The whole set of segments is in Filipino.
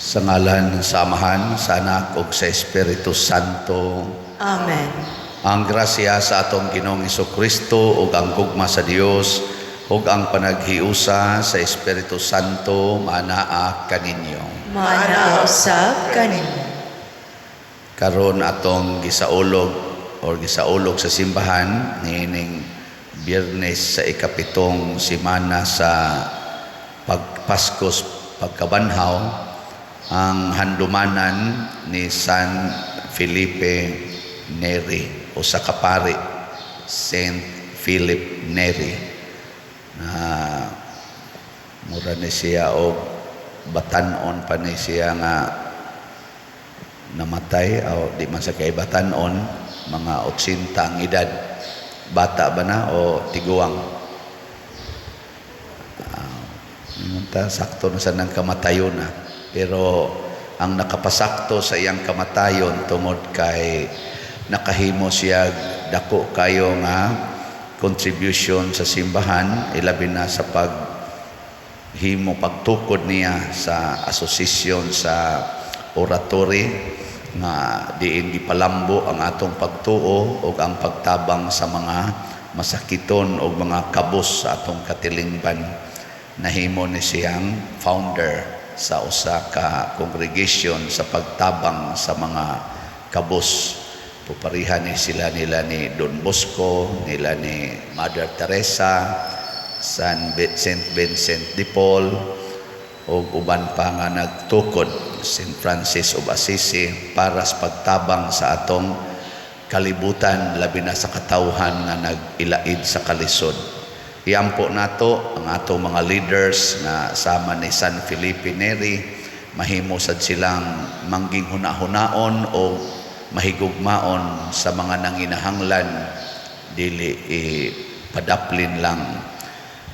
Sa ngalan sa Amahan, sa Anak ug sa Espiritu Santo. Amen. Ang grasya sa atong Ginoong Hesukristo ug ang gugma sa Dios ug ang panaghiusa sa Espiritu Santo manaa kaninyo. Manaa usab kaninyo. Karon atong gisaulog sa simbahan niining Biyernes sa ikapitong semana sa pagpaskos pagkabanhaw ang handumanan ni San Felipe Neri o sa kapari Saint Philip Neri na mura ni siya o batanon pa ni siya nga namatay o di man sa kay batanon mga 80 ang edad, bata ba na o tiguang? Sakto na sa nang kamatayon na. Pero ang nakapasakto sa iyang kamatayon tungod kay nakahimo siya dako kayo nga contribution sa simbahan, ilabi na sa paghimo pagtukod niya sa asosasyon sa oratory nga diin gipalambo ang atong pagtuo o ang pagtabang sa mga masakiton o mga kabus sa atong katilingban. Nahimo ni siyang founder sa usa ka congregation sa pagtabang sa mga kabus. Puparihan ni sila nila ni Don Bosco, nila ni Mother Teresa, Saint Vincent de Paul, o uban pa nga nagtukod, Saint Francis of Assisi, para sa pagtabang sa atong kalibutan, labi na sa katawhan nga nag-ilaid sa kalisod. Iampo nato ang atong mga leaders na sama ni San Felipe Neri, mahimo sad silang mangging hunahunaon o mahigugmaon sa mga nanginahanglan, dili padaplin lang.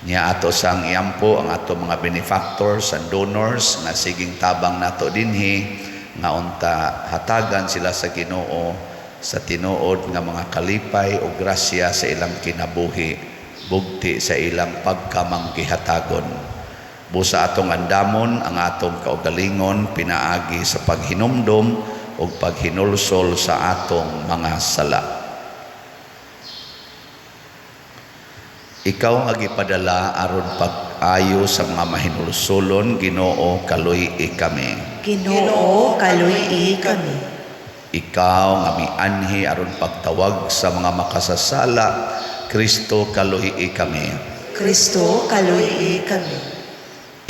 Niya ato sang iampo ang ato mga benefactors and donors na siging tabang nato dinhi nga unta hatagan sila sa Ginoo sa tinuod nga mga kalipay o grasya sa ilang kinabuhi, bugti sa ilang pagkamanggihatagon. Busa atong andamon ang atong kaugalingon pinaagi sa paghinumdom o paghinulsol sa atong mga sala. Ikaw ang gipadala aron pag-ayo sa mga mahinulsolon, Ginoo kaluy-i kami. Ginoo kaluy-i kami. Ikaw nga mianhi aron pagtawag sa mga makasasala, Kristo kaluhi kami. Kristo kaluy-i kami.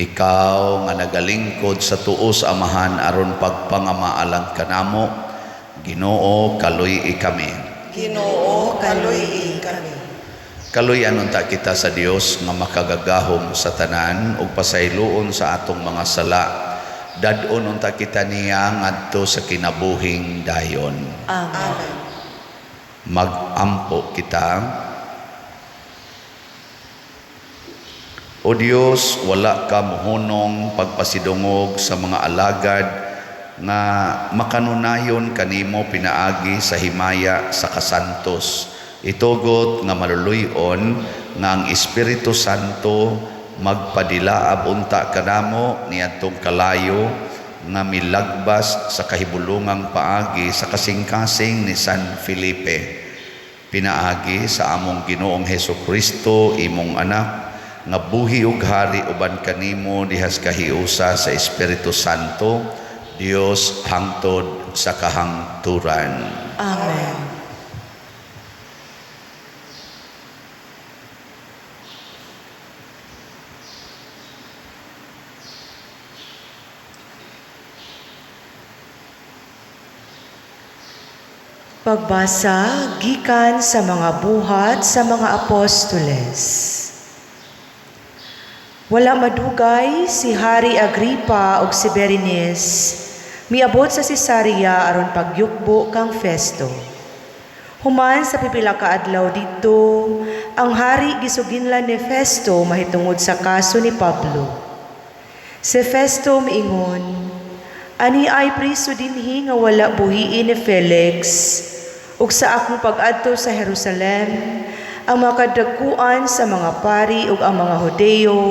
Ikaw nga nagalingkod sa tuo sa Amahan aron pagpangamaalang kanamo, Ginoo kaluy-i kami. Ginoo kaluy-i kami. Kaluy-anon ta kita sa Dios nga makagagahom sa tanan ug pasayloon sa atong mga sala. Dad-on unta kita niya ngadto sa kinabuhing dayon. Amen. Magampo kita. O Diyos, wala ka mohunong pagpasidungog sa mga alagad nga makanunayon kanimo pinaagi sa himaya sa kasantos. Itugot nga maluluyon nga ang Espiritu Santo magpadilaab unta kanamo niadtong kalayo nga milagbas sa kahibulungang paagi sa kasing-kasing ni San Felipe. Pinaagi sa among Ginoong Hesukristo, imong anak, nga buhi ug hari uban kanimo dihas kahiusa sa Espiritu Santo, Dios hangtod sa kahangturan. Amen. Pagbasa gikan sa mga buhat sa mga apostoles. Wala madugay si Hari Agripa ug si Berenice miabot sa Cesarea aron pagyukbo kang Festo. Human sa pipila ka adlaw didto, ang hari gisuginlan ni Festo mahitungod sa kaso ni Pablo. Si Festo miingon, ani ay priso dinhi nga wala buhiin ni Felix, ug sa akong pag-adto sa Jerusalem, ang makadagkuan sa mga pari ug ang mga Hudeo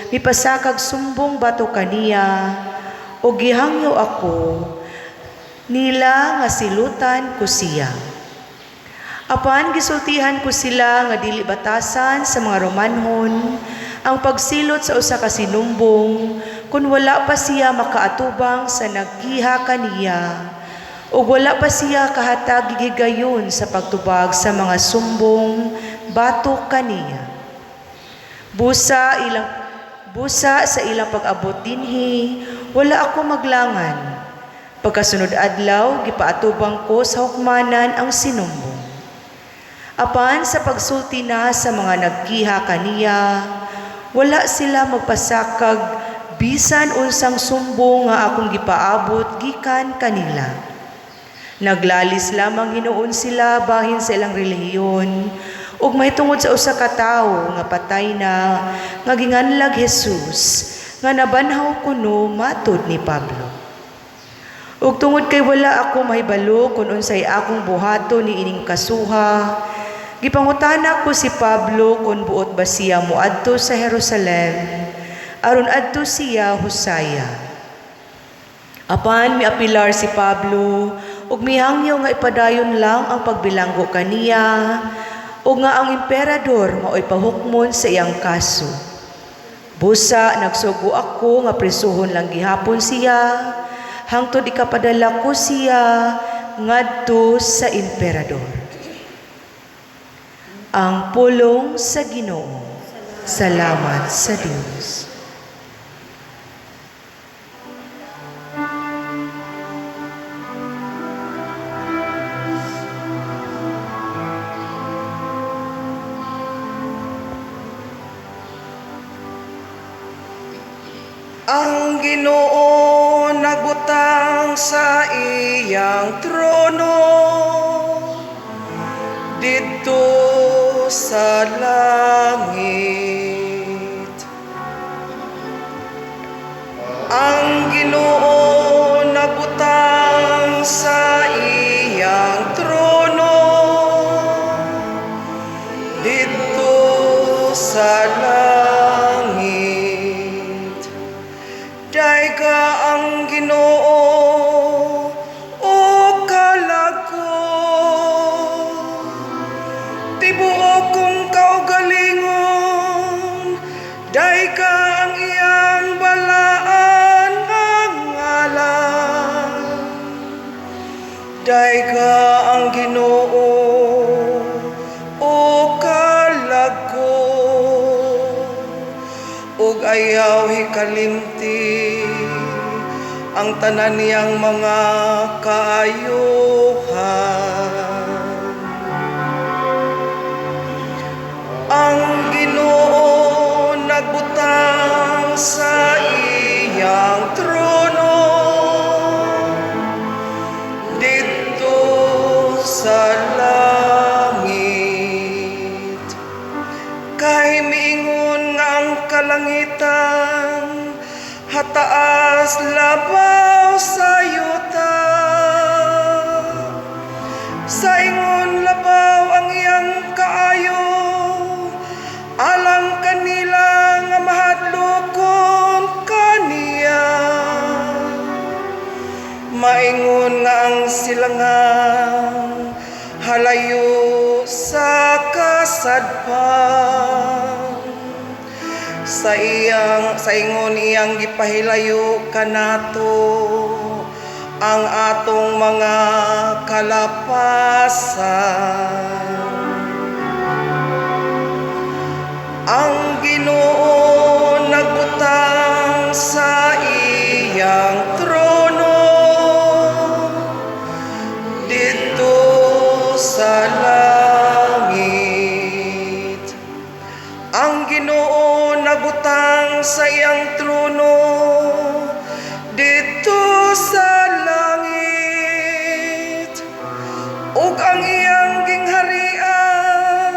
mipasakag sumbong bato kaniya, o gihangyo ako nila nga silutan ko siya. Apan gisultihan ko sila nga dili batasan sa mga Romanhon ang pagsilot sa usa ka sinumbong kun wala pa siya makaatubang sa naggiha kaniya ug wala pa siya kahatag gigayon sa pagtubag sa mga sumbong batok kaniya. Busa sa ilang pag-abot dinhi, wala ako maglangan. Pagkasunod adlaw, gipaatubang ko sa hukmanan ang sinumbong. Apan sa pagsulti na sa mga naggiha kaniya, wala sila magpasakag bisan unsang sumbong nga akong gipaabot gikan kanila. Naglalis lamang hinuon sila bahin sa ilang relihiyon, ug may tungod sa usa ka tawo nga patay na nga ginganlag Hesus nga nabanhaw kuno matud ni Pablo. Ug tungod kay wala ako mahibalo kun unsay akong buhaton ni ining kasuha, gipangutana ko si Pablo kung buot ba siya moadto sa Jerusalem aron adto siya husaya. Apan miapilar si Pablo ug mihangyo nga ipadayon lang ang pagbilanggo kaniya ug nga ang emperador mao'y pahukmon sa iyang kaso. Busa nagsugo ako nga prisuhon lang gihapon siya hangtod ikapadala ko siya ngadto sa emperador. Ang pulong sa Ginoo. Salamat sa Diyos. Ang Ginoo nagbutang sa iyang trono didto sa langit. Ang Ginoo nagbutang sa iyang trono didto sa langit. Daiga ang Ginoo o kalago, tibuok kong kaugalingon, daiga ang iyang balaan ang ngalan. Daiga ang Ginoo o kalago, ug ayaw hikalimti ang tanan niyang mga kaayuhan. Ang Ginoo nagbutang sa iyang trono didto sa langit. Kay miingon nga ang kalangitan hataas labaw sa yuta, sa ingon labaw ang iyang kaayo, alang kanila nga mahadlokon kaniya. Maingon nga ang silangan halayo sa kasadpan, sa ingon iyang gipahilayo kanato ang atong mga kalapasan. Ang Ginoo nagbutang sa iyang trono dito sa langit. Ang Ginoo nagbutang sa iyang trono dito sa langit, ug ang iyang gingharian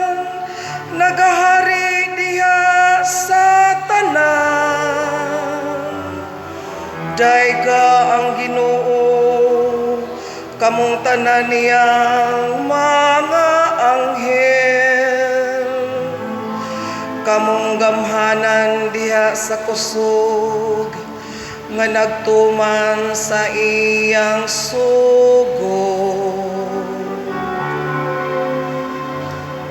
nagahari diha sa tanan. Daiga ang Ginoo kamong tanan niyang mga anghel, kamong gamhanan diha sa kusog nga nagtuman sa iyang sugo.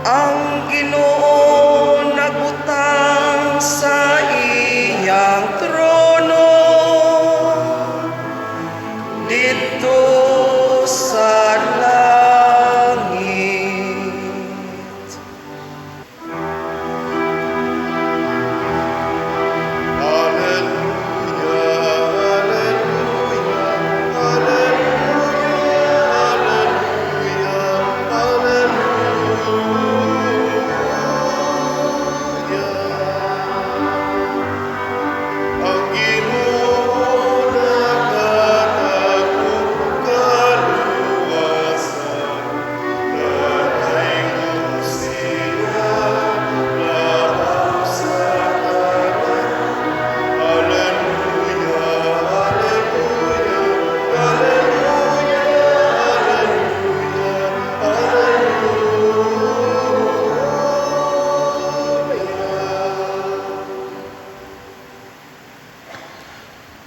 Ang Ginoo nagbutang sa iyang trono dito sa langit.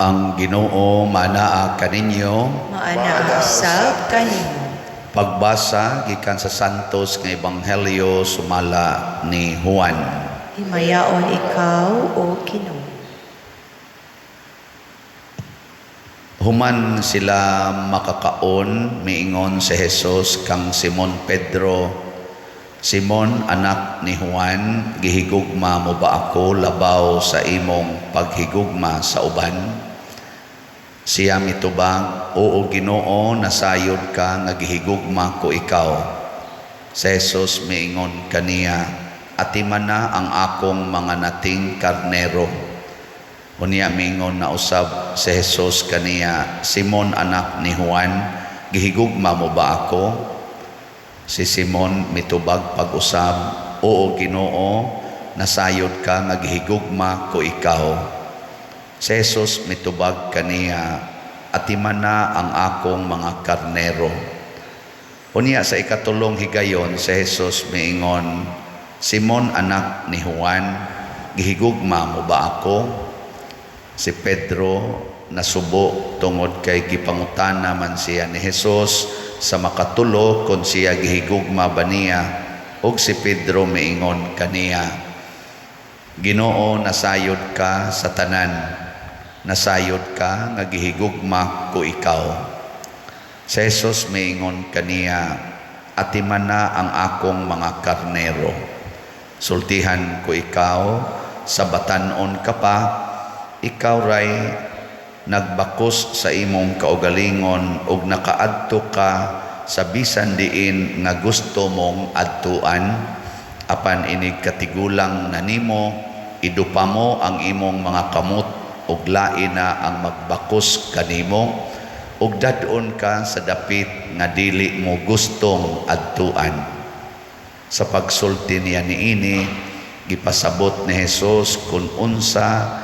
Ang Ginoo manaa kaninyo. Maana usab kanimo. Pagbasa gikan sa Santos nga Ebanghelyo sumala ni Juan. Himayaon ikaw, O Ginoo. Human sila makakaon miingon si Jesus kang Simon Pedro, Simon anak ni Juan, gihigugma mo ba ako labaw sa imong paghigugma sa uban? Siya mitubag, Oo Ginoo, nasayod ka nga gihigugma ko ikaw. Si Jesus miingon kaniya, Atiman na ang akong mga nating karnero. Unya miingon na usab si Jesus kaniya, Simon anak ni Juan, gihigugma mo ba ako? Si Simon mitubag pag-usab, Oo Ginoo, nasayod ka nga gihigugma ko ikaw. Si Jesus mitubag kaniya, Atiman na ang akong mga karnero. Unya sa ikatulong higayon si Jesus miingon, Simon anak ni Juan, gihigugma mo ba ako? Si Pedro nasubo tungod kay gipangutana man siya ni Jesus sa makatulo kung siya gihigugma ba niya, ug si Pedro miingon kaniya, Ginoo, nasayod ka sa tanan, nasayod ka nga gihigugma ko ikaw. Si Jesus miingon kaniya, Atiman na ang akong mga karnero. Sultihan ko ikaw, sa batanon ka pa, ikaw ray nagbakos sa imong kaugalingon ug nakaadto ka sa bisan diin nga gusto mong adtuan, apan inig katigulang na nimo, idupa mo ang imong mga kamot ug lain na ang magbakos kanimo, ug dadon ka sa dapit nga dili mo gustong adtuan. Sa pagsulti niya niini, gipasabot ni Jesus kung unsa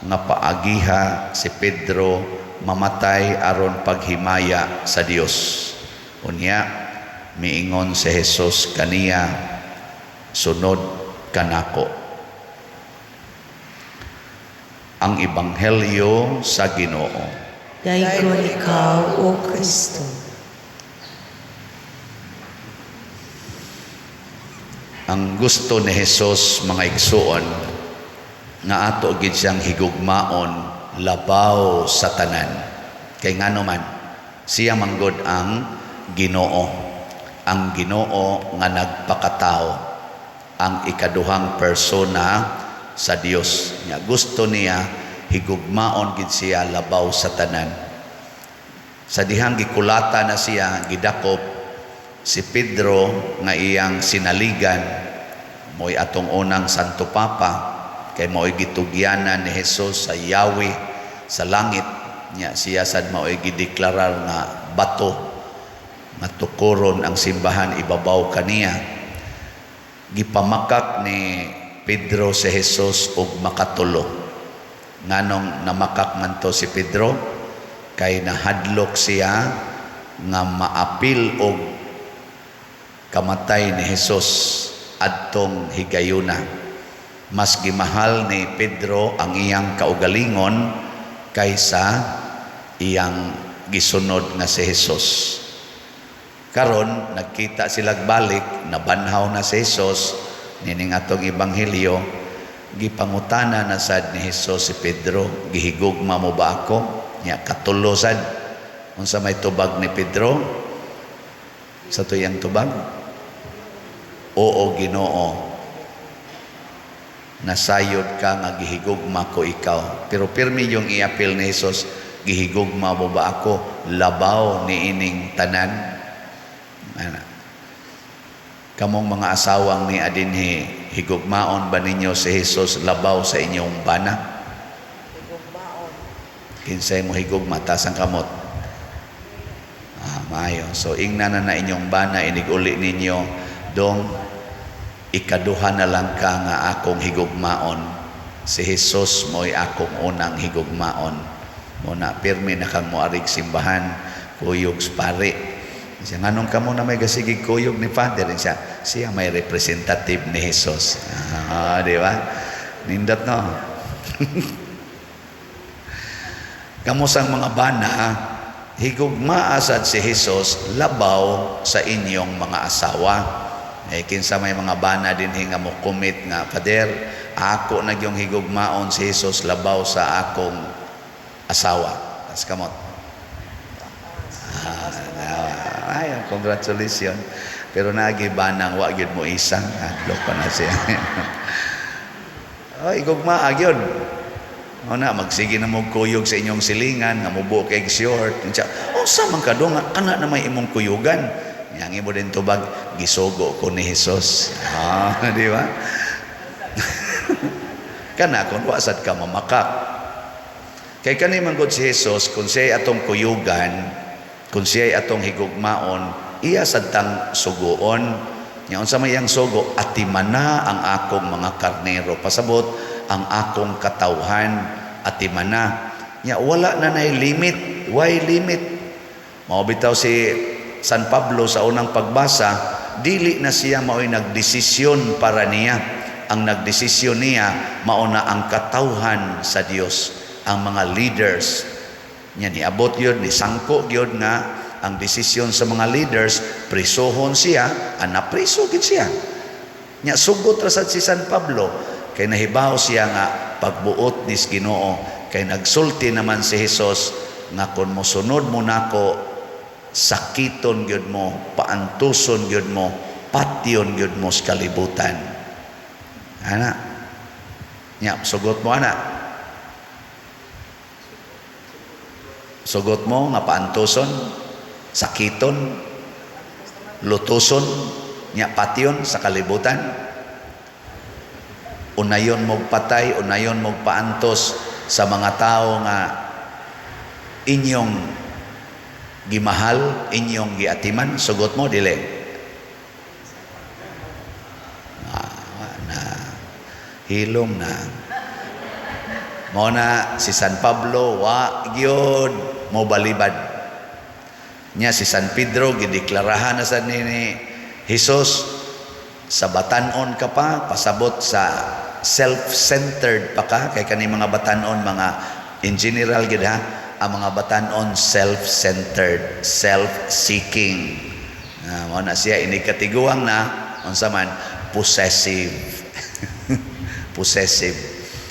nga paagiha si Pedro mamatay aron paghimaya sa Dios. Unya miingon si Jesus kaniya, Sunod kanako. Ang Ebanghelyo sa Ginoo. Dayon ikaw, O Kristo. Ang gusto ni Jesus, mga igsuon, nga ato gid siyang higugmaon labaw sa tanan. Kay ngano man siya manggod ang Ginoo. Ang Ginoo nga nagpakatao, ang ikaduhang persona sa Dios. Nga gusto niya higugmaon gid siya labaw sa tanan. Sa dihang gikulata na siya gidakop si Pedro nga iyang sinaligan, mo'y atong unang Santo Papa, kay mao'y gitugyanan ni Jesus sa Yahweh sa langit niya, siya sad mao'y gideklarar nga bato nga tukuron ang simbahan ibabaw kaniya. Gipamakak ni Pedro si Jesus og makatulo. Nganong namakak man to si Pedro? Kay nahadlok siya nga maapil og kamatay ni Jesus adtong higayuna. Mas gimahal ni Pedro ang iyang kaugalingon kaysa iyang gisunod nga si Jesus. Karon nagkita sila balik, nabanhaw na si Jesus, nining atong ebanghelyo, gipangutana na sad ni Jesus si Pedro, gihigugma mo ba ako? Nya katulo sad. Unsa may tubag ni Pedro? Sa tuyang tubag? Oo, Ginoo. Nasayod ka nga gihigugma ko ikaw. Pero pirmi yung iapil ni Jesus, gihigugma mo ba ako? Labaw ni ining tanan. Kamong mga asawang ni adinhi, higugmaon ba ninyo si Jesus labaw sa inyong bana? Higugmaon. Kinsay mo higugma, tasang kamot. Maayo. So ingna na inyong bana, iniguli ninyo, dong ikaduha na lang ka nga akong higugmaon. Si Jesus mo'y akong unang higugmaon. Muna, pirmi na kang muarig simbahan, kuyog pare. Siya, nganong ka muna may gasigig kuyog ni Father? Siya may representative ni Jesus. Di ba? Nindot no? Kamusang mga bana, higugma asad si Jesus labaw sa inyong mga asawa. Kinsa may mga bana din hinga mo commit nga, Father, ako nagyong higugmaon si Jesus labaw sa akong asawa. Tas kamot. Congratulations. Pero nagibanang wa gyud mo isang adlo pa na siya. Igugma agyod. Na magsige na mo kuyog sa inyong silingan, nga mubo kay short. Sa man kadto nga kana na may imong kuyugan. Yang imo din tubag gisugo ko ni Jesus. Di ba? Kana kun wa sad ka mamakak. Kay kani man gud si Jesus kung siya atong kuyugan, kung siya atong higugmaon, iya sadtang sugoon. Nya unsa may yang sugo, atimana ang akong mga karnero, pasabot ang akong katawhan, atimana. Nya wala na nay limit, why limit? Mao bitaw si San Pablo sa unang pagbasa, dili na siya mao'y nagdesisyon para niya. Ang nagdesisyon niya mao na ang katawhan sa Dios, ang mga leaders. Nya niabot yun, nisangko yun nga ang desisyon sa mga leaders, prisohon siya, napriso gid siya. Nya sugot ra sad si San Pablo, kay nahibaw siya nga pagbuot ni Ginoo, kay nagsulti naman si Jesus nga kun mosunod mo nako, sakiton gyud mo, paantuson gyud mo, patyon gyud mo sa kalibutan. Ana. Nya sugot mo ana. Sugot mo nga paantuson, sakiton, lutuson, nya patyon sa kalibutan. Unayon mog patay, unayon mog paantos sa mga tao nga inyong gimahal, inyong giatiman. Sugot mo dili. Hilom na. Mo na si San Pablo wa gyud mo balibad. Nya si San Pedro gideklarahan na sa ni Jesus, sa batanon ka pa, pasabot sa self-centered pa ka, kay kani mga batanon, mga in general gid ha, ang mga batanon self-centered, self-seeking. Mo na siya inikatiguang na unsa man possessive. Possessive.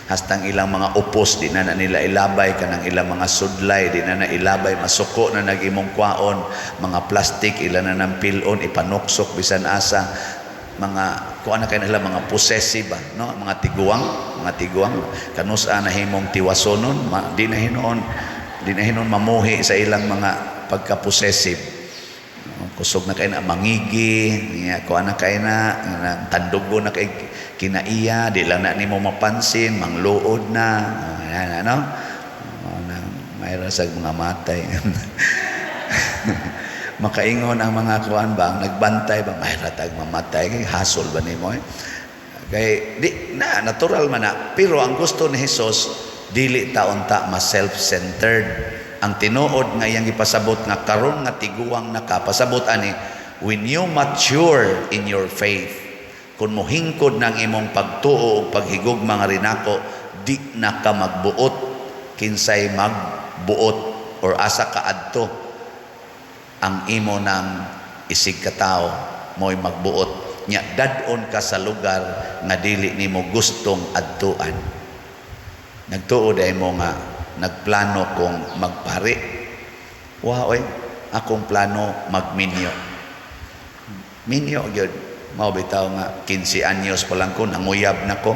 Hastang ilang mga upos di na nila ilabay, kanang ilang mga sudlay di na ilabay, masuko na nagimong kwaon, mga plastic ilan na ng pilon, ipanuksok bisan asa, mga kuan na kay nila mga possessive no, mga tiguang kanusa na himong tiwasonon, di na hinon mamuhi sa ilang mga pagka-possessive. Kusog na kay na mangigi, niya kuan na kay na tandugo na kay kinaiya, di lang na nimo mapansin, mangluod na, yan ano, mayroon sa mga matay. Makaingon ang mga kuan ba, ang nagbantay ba, mayroon tag mamatay, kay hasol ba nimo kay di na natural man na, pero ang gusto ni Jesus dili taon-ta mas self-centered. Ang tinuod nga iyang ipasabot nga karon nga tiguang nakapasabot ani, when you mature in your faith, kung mohingkod ng imong pagtuo o paghigugma nga rinako, di na ka magbuot kinsay magbuot or asa kaadto ang imo ng isig katao mo'y magbuot nya dadon ka sa lugar nga dili nimo gustong adtuan. Nagtuo day mo nga nagplano kong magpari. Oy, akong plano magminyo. Minyo gyud mao bitaw nga 15 anyos pa lang ko nanguyab na ko.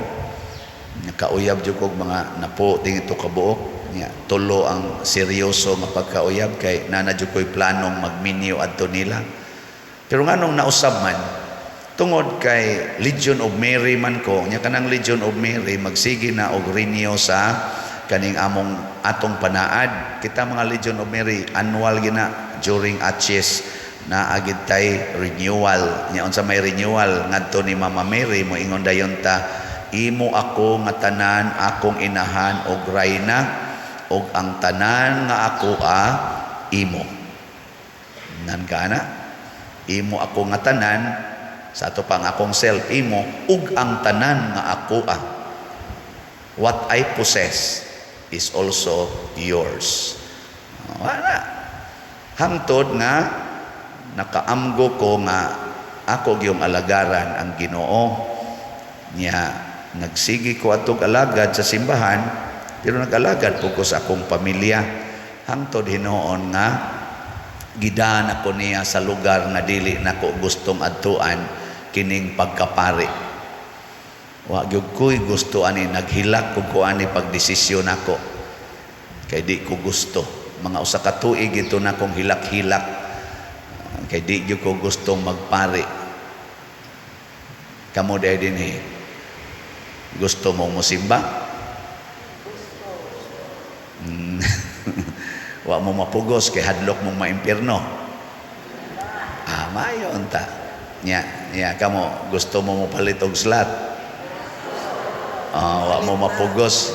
Nakauyab jud kog mga napo ting ito kabuok. Nya tulo ang seryoso nga pagkauyab kay nana jud koy planong magminyo adto nila. Pero nganong nausab man tungod kay Legion of Mary man ko, nya kanang Legion of Mary magsige na og renew sa kaning atong panaad. Kita mga Legion of Mary annual gina during ACHES na agid tay renewal. Nya unsa may renewal ngadto ni Mama Mary mo ingon dayon ta, imo ako nga tanan akong inahan og rayna og ang tanan nga ako imo. Nan kana imo ako nga tanan sa ato pang akong self imo ug ang tanan nga ako what I possess is also yours. Wala hangtod nga nakaamgo ko nga ako gyung alagaran ang Ginoo niya. Nagsigi ko atong alagad sa simbahan pero nag-alagad po ko sa akong pamilya hangtod hinuon nga gidaan ako niya sa lugar na dili nako gustong adtuan kining pagkapari. Wa gyud ko'y gusto ani naghilak kung kuani pagdesisyon ako. Kay di ko gusto. Mga usa ka tuig ito na kong hilak-hilak. Kay di gyud ko gustong magpari. Kamo day din gusto mong musimba? Wa mo mapugos kay hadlok mong maimpierno. Mayon ta. Nya kamo gusto mo palit og slot. Wa mo mapugos.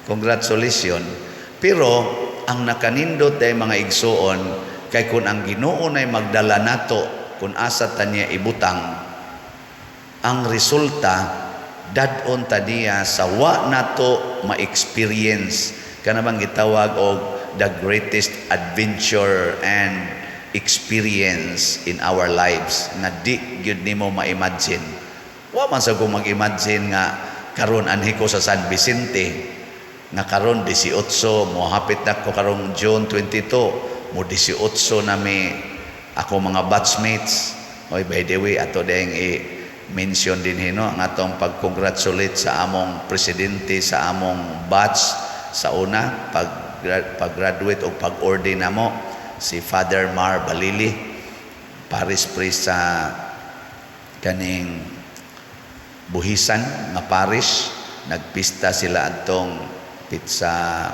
Congratulations. Pero ang nakanindot ay mga igsuon kay kun ang Ginoo nay magdala nato kun asa ta niya ibutang, ang resulta dadon ta niya sa wa nato ma-experience kana bang gitawag og the greatest adventure and experience in our lives na di gyud nimo ma-imagine. Wa man sa ko mag-imagine nga karon anhi ko sa San Vicente nga karon 18 mo hapit na ko karong June 22 mo 18 na mi ako mga batchmates. Oy, by the way ato dayang mention din hino ang atong pag-congratulate sa among presidente sa among batch sa una pag-graduate o pag-ordain namo si Father Mar Balili, Paris Priest sa kaning Buhisan nga parish. Nagpista sila atong pizza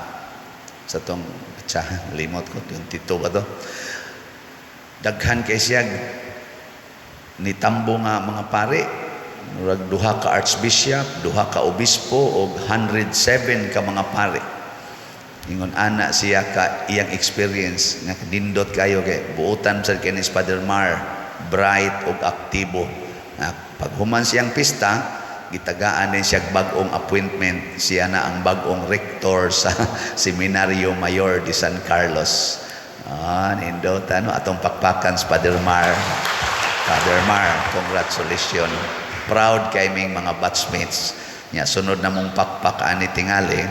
sa tong pizza limot ko 22 ba to. Daghan kay siya nitambo nga mga pare, murag duha ka archbishop, duha ka obispo og 107 ka mga pare. Ingon ana siya ka iyang experience nga nindot kayo kay buutan sa kinis Father Mar, bright ug aktibo. Paghuman siyang pista, gitagaan din siya bag-ong appointment. Siya na ang bag-ong rector sa Seminario Mayor de San Carlos. Nindot atong pakpakan sa Father Mar. Father Mar, congratulations. Proud kay ming mga batchmates. Nya sunod na mong pakpak ani tingali,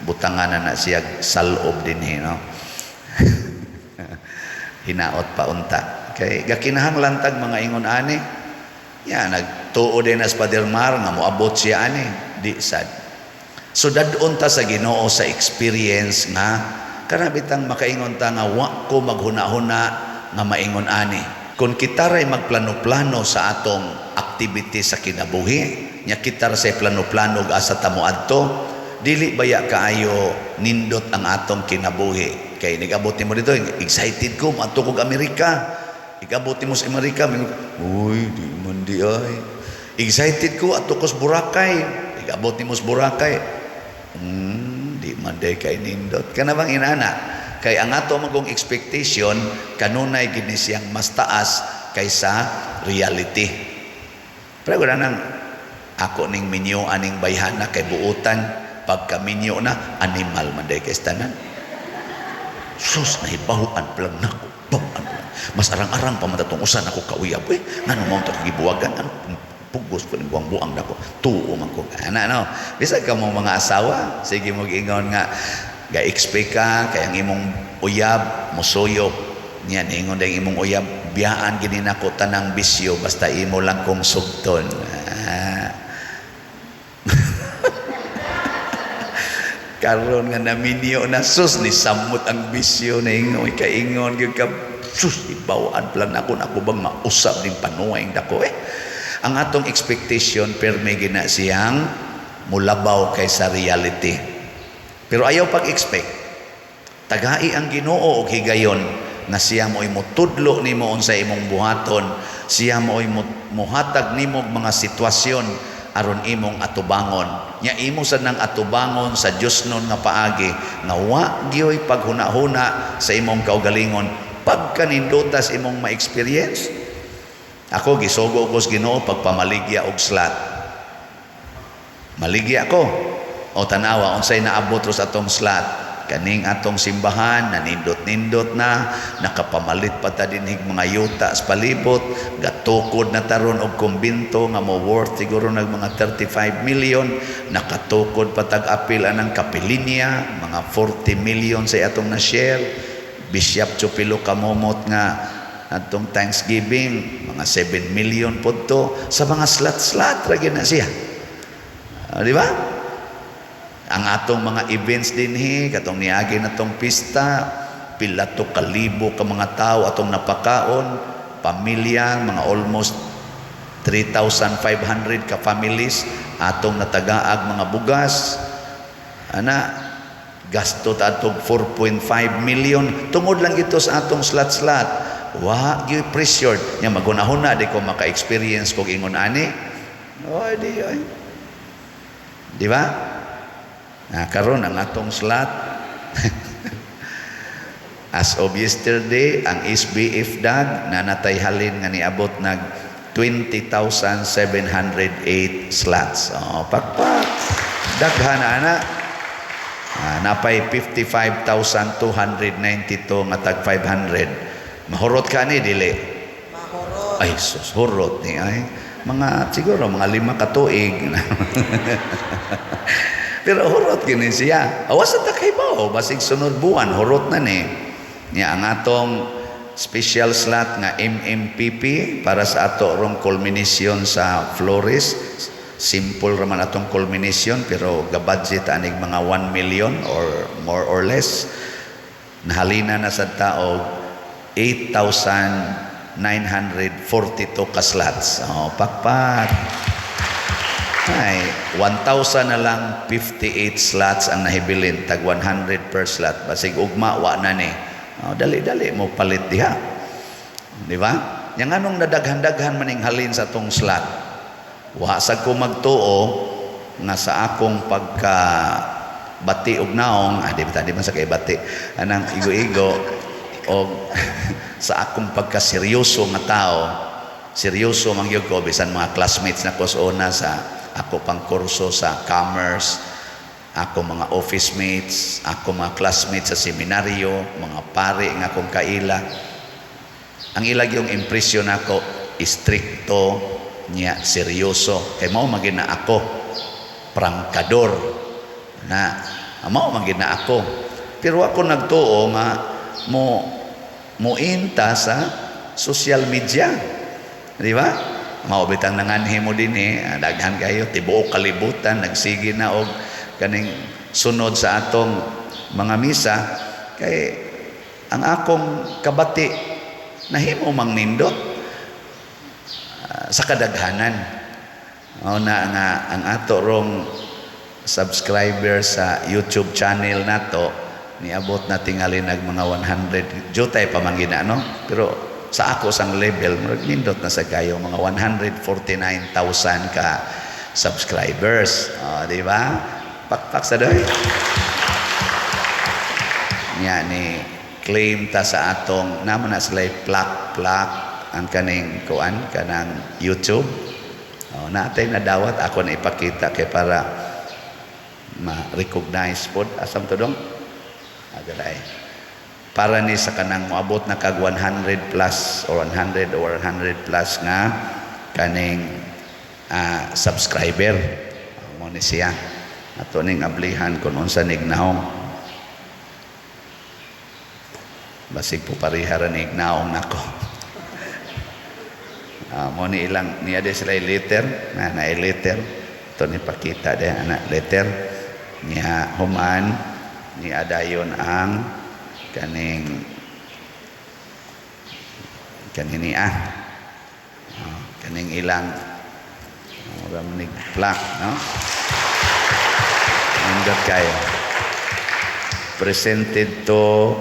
butangan na siya salob din hinaot pa unta. Kay gakinahanglan tag mga ingon ani. Nagtuo din as Father Mar nga moabot siya ani di sad. So dadon ta sa Ginoo sa experience nga kanabitang makaingon ta nga wa ko maghuna-huna nga maingon ani. Kung kita ray magplano-plano sa atong activity sa kinabuhi, nya kita say plano-plano asa ta moadto, dili baya kaayo nindot ang atong kinabuhi. Kay nigabot mo dito, excited ko maadto kog Amerika. Igabot mo sa Amerika, uy, di man di ay. Excited ko adto ko sa Boracay. Igabot mo sa Boracay. Di man day kay nindot. Kana bang inana? Kay ang ato magong expectation kanunay gini siyang mas taas kaysa reality. Pero nang ako ning minyo aning bayhana kay buutan pagkaminyo na animal man day kay tanan. Sus nahibahuan plang nako. Bahuan plang. Mas arang-arang pa man tatong usan ako kauyab ngano mo ta gibuwagan ano pugos pa ning buang-buang nako. Tuo man ko. Ana no. Bisag ka mo mga asawa, sige mo giingon nga ga-expect ka kay ang imong uyab mosuyo. Niya ingon dai imong uyab biyaan gini nako tanang bisyo basta imo lang kong sugton. Karon nga naminyo na sus ni samot ang bisyo na ingon kaingon gyud ka sus ibawaan plan ako bang mausap din panuwing dako ang atong expectation perme gina siyang mulabaw kaysa reality. Pero ayaw pag-expect. Tagai ang Ginoo og higayon na siya mo'y mutudlo nimo unsay imong buhaton, siya mo'y muhatag nimo mga sitwasyon aron imong atubangon. Nya imo sad nang atubangon sa Dios nun nga paagi nga wa gyoy paghuna-huna sa imong kaugalingon pagkanindutas imong ma-experience. Ako gisugo ko sa Ginoo pagpamaligya og slat. Maligya ko o tanawa unsay naabot ro sa atong slat. Kaning atong simbahan nanindot-nindot na nakapamalit pa ta dinhig mga yuta sa palibot, gatukod na taron og kumbinto nga mo worth siguro nag mga 35 million, nakatukod pa tag apil anang kapilinya mga 40 million sa atong na share. Bishop Chupilo kamomot nga atong Thanksgiving mga 7 million pod to sa mga slat-slat ra gyud na siya. Di ba? Ang atong mga events dinhi katong niagi natong pista pila to kalibo ka mga tao atong napakaon, pamilya mga almost 3,500 ka families atong natagaag mga bugas ana gasto ta atong 4.5 million tungod lang ito sa atong slat-slat. Wa gyud pressured nya magunahon na di ko maka-experience kog ingon ani. Di ba? Karon ang atong slat as of yesterday ang SBF DAG nanatay halin nga niabot nag 20,708 slots. Pakpak daghan ana napay 55,292 nga tag 500. Mahurot ka ni dili? Mahurot. Ay sus hurot ni ay mga siguro mga 5 ka tuig. Pero hurot gini siya. Awas at takaybaw. Basig sunod buwan, hurot na ni. Niya ang atong special slot nga MMPP para sa ato rong culmination sa Flores. Simple raman atong culmination pero ga-budget anig mga 1 million or more or less. Nahalina na sa tao 8,942 ka slots. Pakpak. Ay, 1,000 na lang 58 slots ang nahibilin tag 100 per slot basig ugma wa na ni dali-dali mo palit diha di ba yang anong nadaghan-daghan maning halin sa tong slot wa sad ko magtuo nga sa akong pagka bati og naong di man sa kay bati anang igo-igo og sa akong pagka seryoso nga tao seryoso man gyud ko bisan mga classmates na ko sa una sa ako pang kurso sa commerce, ako mga office mates, ako mga classmates sa seminaryo, mga pare nga akong kaila. Ang ilag yung impresyon ako, istrikto niya, seryoso. Kaya mao magina ako, prangkador. Mao magina ako. Pero ako nagtuo nga muinta sa social media. Di ba? Maubitang nanganhi mo din daghan kayo tibuok kalibutan nagsige na og kaning sunod sa atong mga misa kay ang akong kabati nahimo mang nindot sa kadaghanan na nga ang ato rong subscriber sa YouTube channel nato niabot na tingali nag mga 100 jutay pamangina no pero sa ako sang level nindot na sa kayo mga 149,000 ka subscribers di ba pakpak sa doy nya ni claim ta sa atong naman na sila plak ang kaning kuan kanang YouTube natay na dawat ako na ipakita kay para ma-recognize pod asam to dong adalay para ni sa kanang moabot na kag 100 plus or 100 plus nga kaning subscriber mo ni siya ato ning ablihan kung unsa nignaong basig po pariharan nignaong nako mo ni ilang niya de sila letter na letter ito ni pakita de anak letter niya human ni adayon ang kaning kaning ilang ramnig plaque no nindot kayo presented to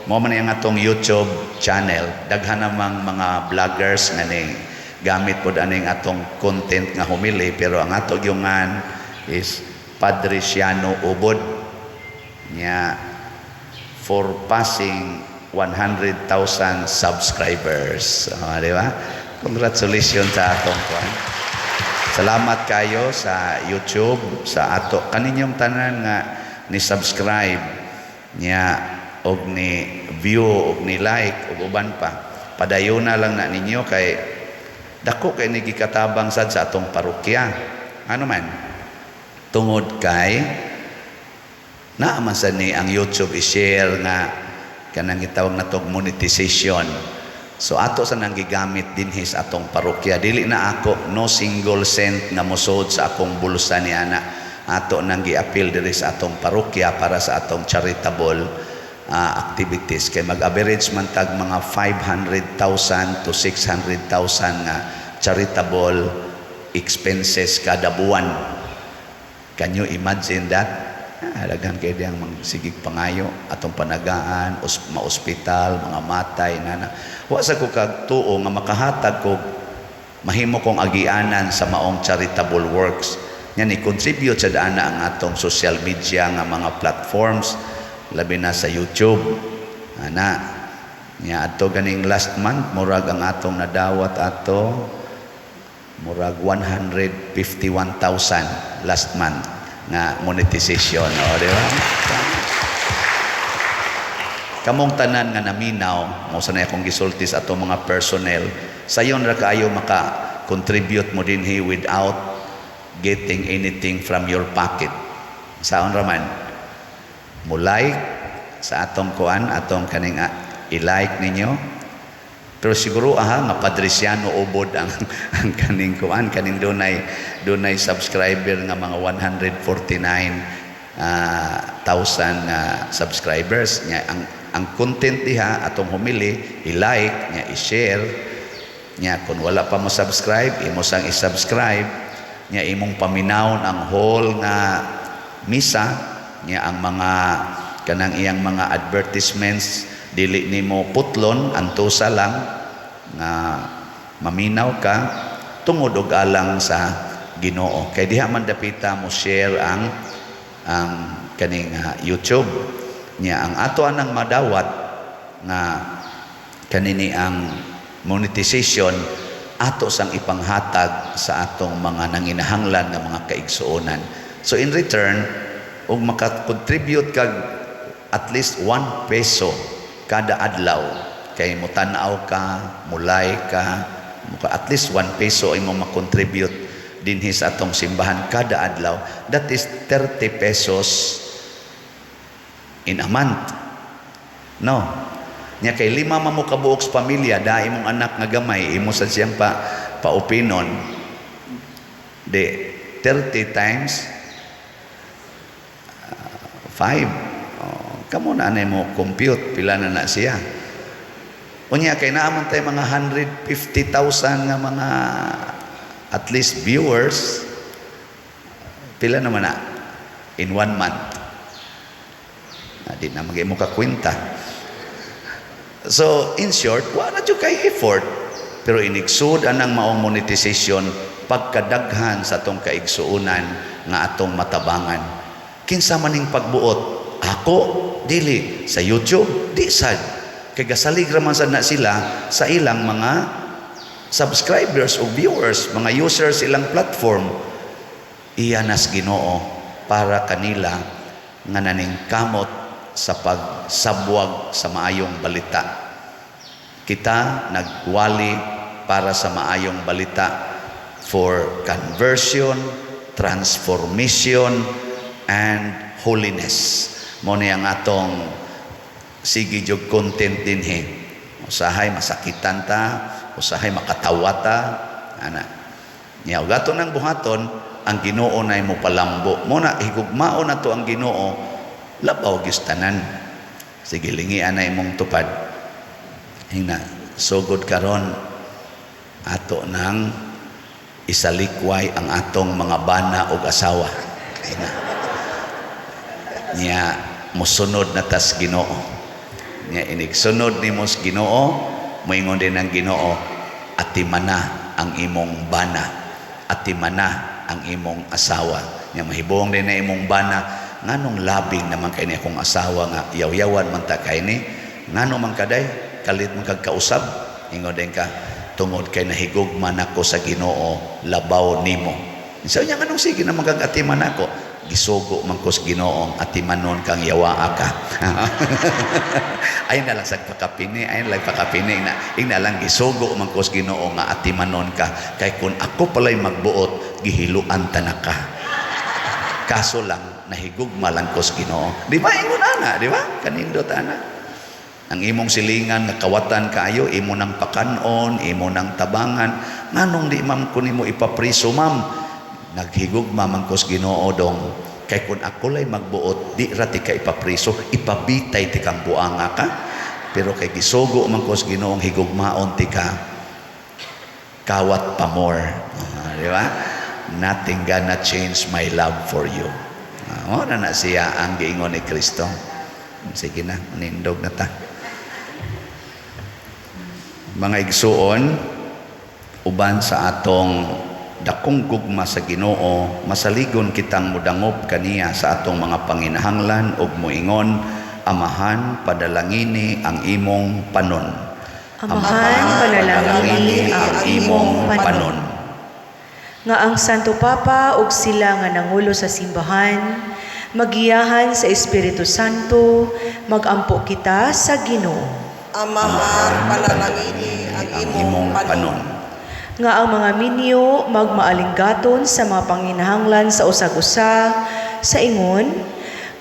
mo man yung atong YouTube channel daghan namang mga vloggers nga ni gamit pod aning atong content nga humili pero ang ato gyungan is Padre Siano Ubod niya for passing 100,000 subscribers. Di ba? Congratulations sa atong kuan. Salamat kayo sa YouTube, sa ato. Kaninyong tanan nga ni subscribe niya og ni view og ni like og uban pa. Padayon na lang na ninyo kay dako kay ni gikatabang sad sa atong parokya. Ano man? Tungod kay naaman sa ni ang YouTube i-share nga kanang gitawag natong monetization. So ato sa nang gigamit dinhi sa atong parokya dili na ako no single cent nga mosud sa akong bulsa ni ana ato nang gi-appeal diri sa atong parokya para sa atong charitable activities kay mag-average man tag mga 500,000 to 600,000 nga charitable expenses kada buwan. Can you imagine that? Halagang kay diyang sigig pangayo atong panagaan, ma-ospital, mga matay na. Wa sa ko kag tuo nga makahatag ko mahimo kong agianan sa maong charitable works. Yan i-contribute sa daan ang atong social media nga mga platforms labi na sa YouTube. Ana nya ato ganing last month murag ang atong nadawat ato murag 151,000 last month na monetization di ba? Kamong tanan nga naminaw mo sanay akong gisulti sa atong mga personnel sayon ra kaayo maka-contribute mo dinhi without getting anything from your pocket. Saon ra man mo like sa atong kuan atong kaning i-like ninyo pero siguro nga Padre Siano Ubod ang kaning kuan kaning dunay subscriber nga mga 149,000 subscribers nya ang content diha atong humili i-like nya i-share nya kun wala pa mo subscribe imo sang i-subscribe nya imong paminawon ang whole nga misa nya ang mga kanang iyang mga advertisements dili nimo putlon antusa lang nga maminaw ka tungod og alang sa Ginoo kay diha man dapita mo share ang kaning YouTube nya ang ato anang madawat nga kanini ang monetization ato sang ipanghatag sa atong mga nanginahanglan nga mga kaigsuonan. So in return og maka-contribute kag at least 1 peso kada adlaw kay mutanaw ka, mulay ka, at least 1 peso ay mo makontribute dinhi sa atong simbahan kada adlaw. That is 30 pesos in a month. No. Nya kay 5 man mo kabuok sa pamilya, dai imong anak nga gamay, imo sa siyang paupinon. De 30 times 5 kamo na mo compute pila na siya unya kay naamon tay mga 150,000 nga mga at least viewers pila naman na in 1 month di na magimo ka kwenta. So in short wala jud kay effort pero inigsud anang maong monetization pagkadaghan sa atong kaigsuonan nga atong matabangan. Kinsa maning pagbuot ako dili sa YouTube di sad kay gasalig ra man sad na sila sa ilang mga subscribers o viewers mga users ilang platform iyanas Ginoo para kanila nga naningkamot sa pagsabwag sa maayong balita. Kita nagwali para sa maayong balita for conversion, transformation, and holiness. Mo ni ang atong sige jog content din he. Usahay masakitan ta, usahay makatawa ta, ana. Nya ugaton ng buhaton ang Ginoo nay mo palambo. Mo na higugmao na to ang Ginoo, labaw gistanan. Sige lingian na imong tupad. Hina sugod karon ato nang isalikway ang atong mga bana ug asawa. Hina. Nya mosunod na tas Ginoo. Nya inig sunod nimo sa Ginoo, moingon din ang Ginoo, atimana ang imong bana, atimana ang imong asawa. Nya mahibong din na imong bana, nganong labing naman kay ni akong asawa nga yaw-yawan man ta kay ni, ngano man kaday kalit man kag kausab, ingon din ka tungod kay nahigugman ako sa Ginoo, labaw nimo. Isa nya nganong sige na magagatiman ako, gisugo man ko sa Ginoo, atimanon kang yawa ka. Ay na lang sa pakapini, ay lang pakapini na ina lang gisugo man ko sa Ginoo nga atimanon ka, kay kun ako palay magbuot gihiluan tanaka. Kaso lang nahigugma lang ko sa Ginoo. Di ba ingon ana, di ba? Kanindot ana. Ang imong silingan nakawatan kaayo, imo nang pakanon, imo nang tabangan, nganong di man kun imo ipapriso ma'am? Naghigugma man ko sa Ginoo dong, kay kun ako lay magbuot di ra ti ka ipapriso, ipabitay ti kang buanga ka, pero kay gisugo man ko sa Ginoong higugmaon ti ka, kawat pa more. Di ba? Nothing gonna change my love for you. Na siya ang giingon ni Kristo. Sige na, nindog na ta. Mga igsuon, uban sa atong dakong gugma sa Ginoo, masaligon kitang mudangop kaniya sa atong mga panginahanglan ug moingon, Amahan, padalangini ang imong panon. Amahan, panalangini ang imong panon. Nga ang Santo Papa ug sila nga nangulo sa simbahan, magiyahan sa Espiritu Santo, magampo kita sa Ginoo. Amahan, panalangini ang imong panon. Nga ang mga minyo magmaalinggaton sa mga panginahanglan sa usag-usa, sa ingon,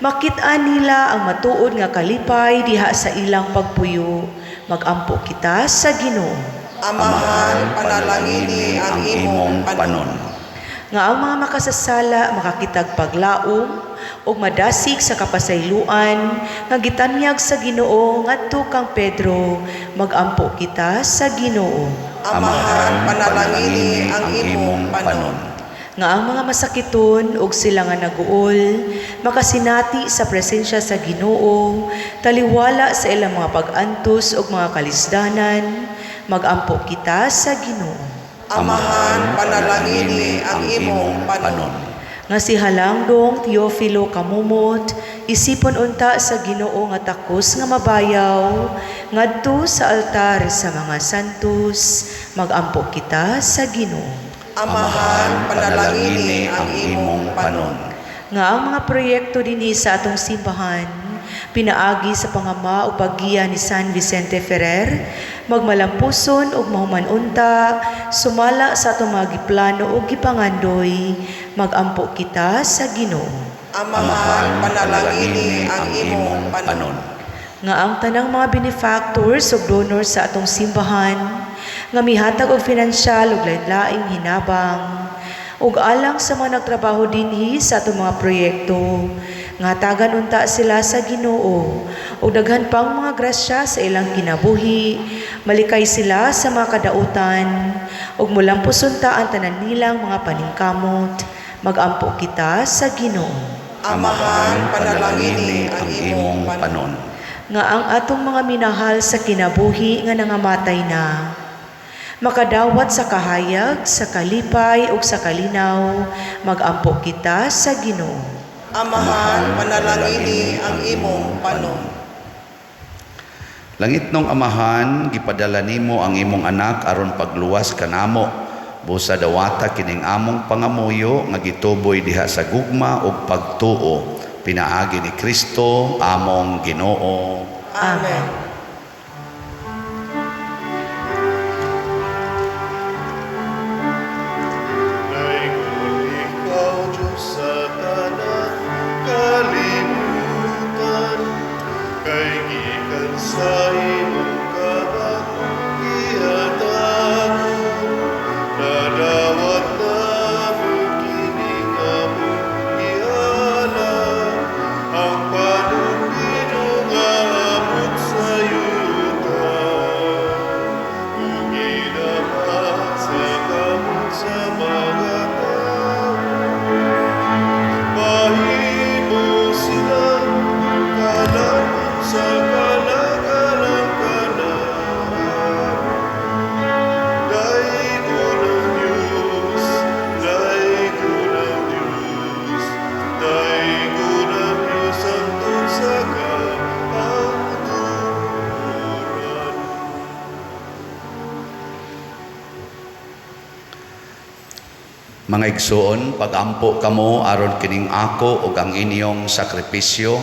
makit-an nila ang matuod nga kalipay diha sa ilang pagpuyo, magampo kita sa Ginoo. Amahan, panalangini ang imong panon. Nga ang mga makasasala makakitag paglaom ug madasig sa kapasayloan nga gitanyag sa Ginoo ngadto kang Pedro, magampo kita sa Ginoo. Amahan, panalangini ang imong panon. Nga ang mga masakiton ug sila nga naguol makasinati sa presensya sa Ginoo, taliwala sa ilang mga pag-antos ug mga kalisdanan, magampo kita sa Ginoo. Amahan, panalangini ang imong panon. Nga si Halangdong Teofilo Kamumot, isipon unta sa Ginoo nga takos nga mabayaw, ngadto sa altar sa mga santos, magampo kita sa Ginoo. Amahan, panalangini ang imong panon. Nga ang mga proyekto dinhi sa atong simbahan, pinaagi sa pangama o paggiya ni San Vicente Ferrer, magmalampuson ug mahumanunta, sumala sa atong mga giplano ug gipangandoy, magampo kita sa Ginoo. Amahan, panalangini ang imong panon. Nga ang tanang mga benefactors ug donors sa atong simbahan, nga mihatag og pinansyal ug lain-laing hinabang, ug alang sa mga nagtrabaho dinhi sa atong mga proyekto, nga tagan unta sila sa Ginoo, ug daghan pang mga grasya sa ilang kinabuhi, malikay sila sa mga kadautan, ug mulampos unta ang tanan nilang mga paningkamot, magampo kita sa Ginoo. Amahan, panalangini ang imong panon. Nga ang atong mga minahal sa kinabuhi nga nangamatay na, makadawat sa kahayag, sa kalipay ug sa kalinaw, magampo kita sa Ginoo. Amahan, panalangini ang imong panon. Langit nung Amahan, gipadala nimo ang imong anak aron pagluwas kanamo Busa dawata kining among pangamuyo nga gituboy diha sa gugma ug pagtuo pinaagi ni Kristo among Ginoo. Amen. Mga igsoon, pagampo kamo aron kining ako ug ang inyong sakripisyo,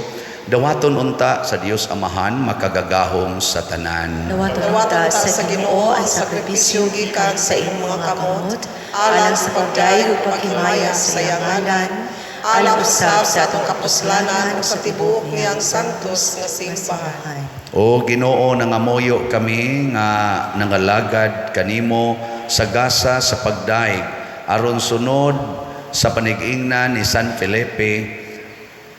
dawaton unta sa Dios Amahan makagagahom sa tanan. Dawaton unta sa Ginoo ang sakripisyo gikan sa imong mga kamot, alang sa pagdayeg ug paghimaya sa iyang ngalan, alang usab sa atong kapuslanan ug sa tibuok niyang santos nga simbahan. O Ginoo, nangamuyo kami nga nangalagad kanimo sa gasa sa pagdaig aron sunod sa panig-ingnan ni San Felipe,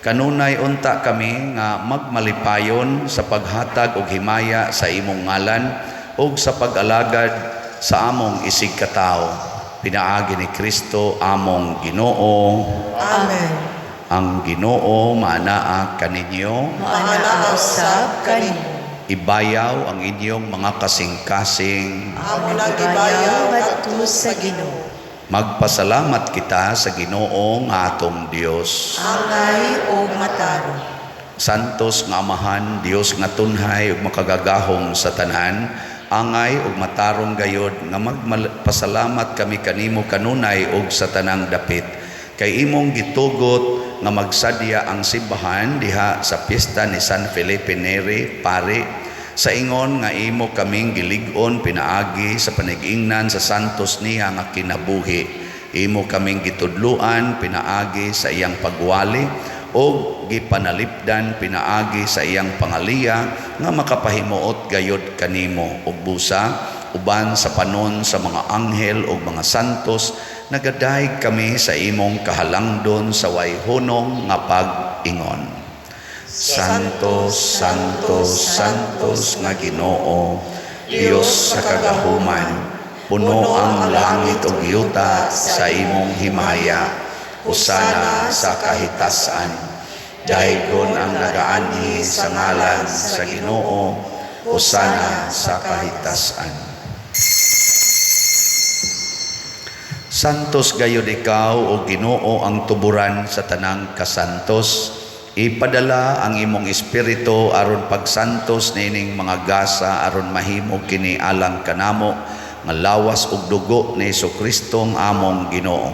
kanunay unta kami nga magmalipayon sa paghatag og himaya sa imong ngalan ug sa pag-alagad sa among isig katawo. Pinaagi ni Kristo among Ginoo. Amen. Ang Ginoo maanaa kaninyo. Maanaa usab kanimo. Ibayaw ang inyong mga kasing-kasing. Amo nang ibayaw ngadto sa Ginoo. Magpasalamat kita sa Ginoo nga atong Dios. Angay o matarong. Santos nga Amahan, Dios nga tunhay ug makagagahom sa tanan, angay ug matarong gayod nga magpasalamat kami kanimo kanunay ug sa tanang dapit. Kay imong gitugot nga magsadya ang simbahan diha sa piyesta ni San Felipe Neri, pare, sa ingon nga imo kaming gilig-on pinaagi sa panig-ingnan sa santos niya nga kinabuhi. Imo kaming gitudluan pinaagi sa iyang pagwali o gipanalipdan pinaagi sa iyang pangaliya nga makapahimuot gayod kanimo ug busa uban sa panon sa mga anghel ug mga santos nagadayeg kami sa imong kahalangdon sa way hunong nga pag-ingon. Santos, Santos, Santos nga Ginoo, Dios sa kagahuman, puno ang langit ug yuta sa imong himaya, usana sa kahitasan. Daygon ang nagaanhi sa ngalan sa Ginoo, usana sa kahitasan. Santos gayud ikaw o Ginoo ang tuburan sa tanang kasantos. Ipadala ang imong espiritu aron pagsantos nining mga gasa aron mahimo kini alang kanamo nga lawas ug dugo ni Jesucristo ang among Ginoo.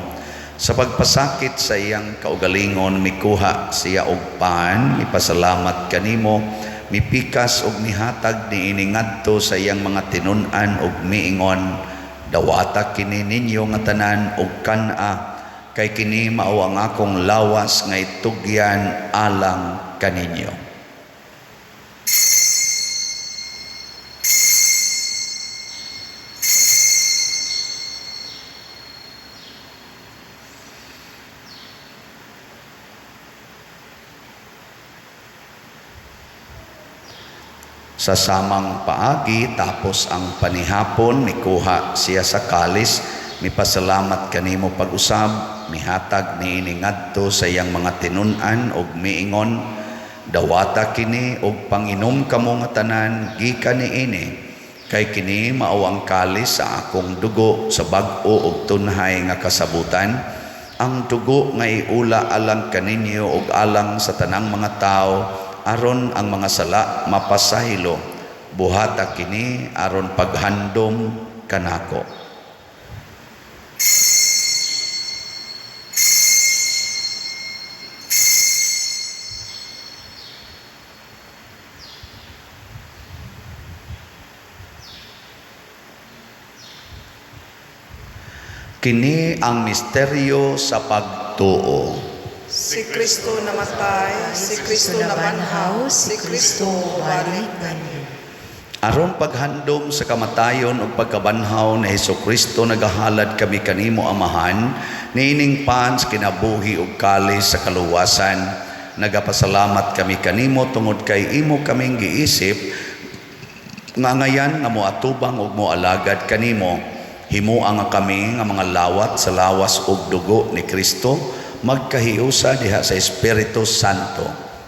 Sa pagpasakit sa iyang kaugalingon mikuha siya og pan, ipasalamat kanimo, mipikas ug mihatag niini ngadto sa iyang mga tinun-an ug miingon, dawata kini ninyo nga tanan ug kana kay kini mao ang akong lawas nga itugyan alang kaninyo. Sa samang paagi tapos ang panihapon mikuha siya sa kalis, mipasalamat kanimo pag-usab, mihatag niini ngadto sa iyang mga tinun-an ug miingon, dawata kini og panginom kamo nga tanan gikan niini, kay kini mao ang kalis sa akong dugo sa bag-o ug tunhay nga kasabutan, ang dugo nga iula alang kaninyo ug alang sa tanang mga tao aron ang mga sala mapasahilo. Buhata kini aron paghandom kanako. Kini ang misteryo sa pagtuo. Si Kristo namatay, si Kristo nabanhaw, si Kristo balik kaniya. Aron paghandom sa kamatayon o pagkabanhaw na Hesukristo nagahalad kami kanimo amahan, niining pans kinabuhi ug kalis sa kaluwasan. Nagapasalamat kami kanimo tungod kay imo kaming giisip nga ngayan nga moatubang ug moalagad kanimo. Himuang nga kami nga mga lawat sa lawas ug dugo ni Kristo magkahiusa diha sa Espiritu Santo.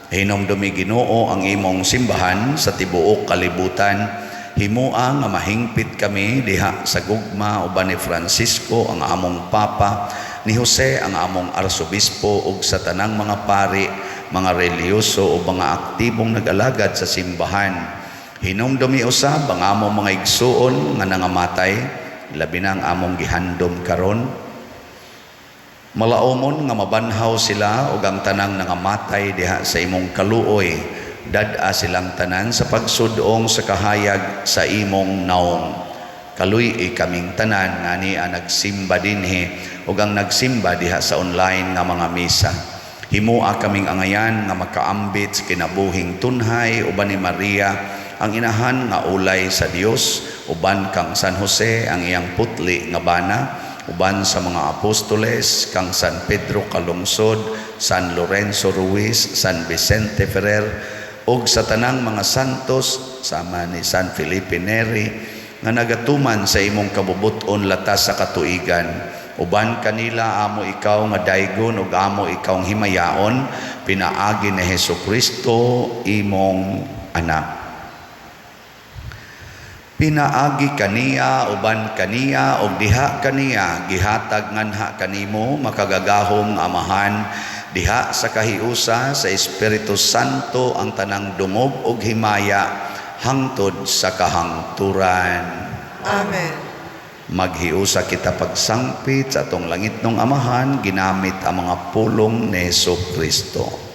Hinumdumi Ginoo ang imong simbahan sa tibuok kalibutan. Himuang nga mahingpit kami diha sa gugma uban ni Francisco ang among Papa, ni Jose ang among Arsobispo ug sa tanang mga pari, mga reliyoso o mga aktibong nag-alagad sa simbahan. Hinumdumi usab ang among mga igsuon nga nangamatay, labi na ang among gihandom karon. Malaumon nga mabanhaw sila ug ang tanang nangamatay diha sa imong kaluoy. Dad-a silang tanan sa pagsudong sa kahayag sa imong naong. Kaluy kaming tanan nga niya nagsimba dinhi ug ang nagsimba diha sa online nga mga misa. Himua kaming angayan nga makaambit sa kinabuhing tunhay uban ni Maria ang inahan nga ulay sa Dios, uban kang San Jose ang iyang putli nga bana, uban sa mga apostoles kang San Pedro Calungsod, San Lorenzo Ruiz, San Vicente Ferrer, ug sa tanang mga santos sama ni San Felipe Neri nga nagatuman sa imong kabubuton latas sa katuigan. Uban kanila amo ikaw nga daygon ug amo ikaw himayaon, pinaagi ni Hesukristo imong anak. Pinaagi kaniya uban kaniya ug diha kaniya gihatag nganha kanimo makagagahom amahan diha sa kahiusa sa Espiritu Santo ang tanang dungog ug himaya hangtod sa kahangturan. Amen. Maghiusa kita pagsangpit sa atong langitnong amahan ginamit ang mga pulong ni Hesukristo.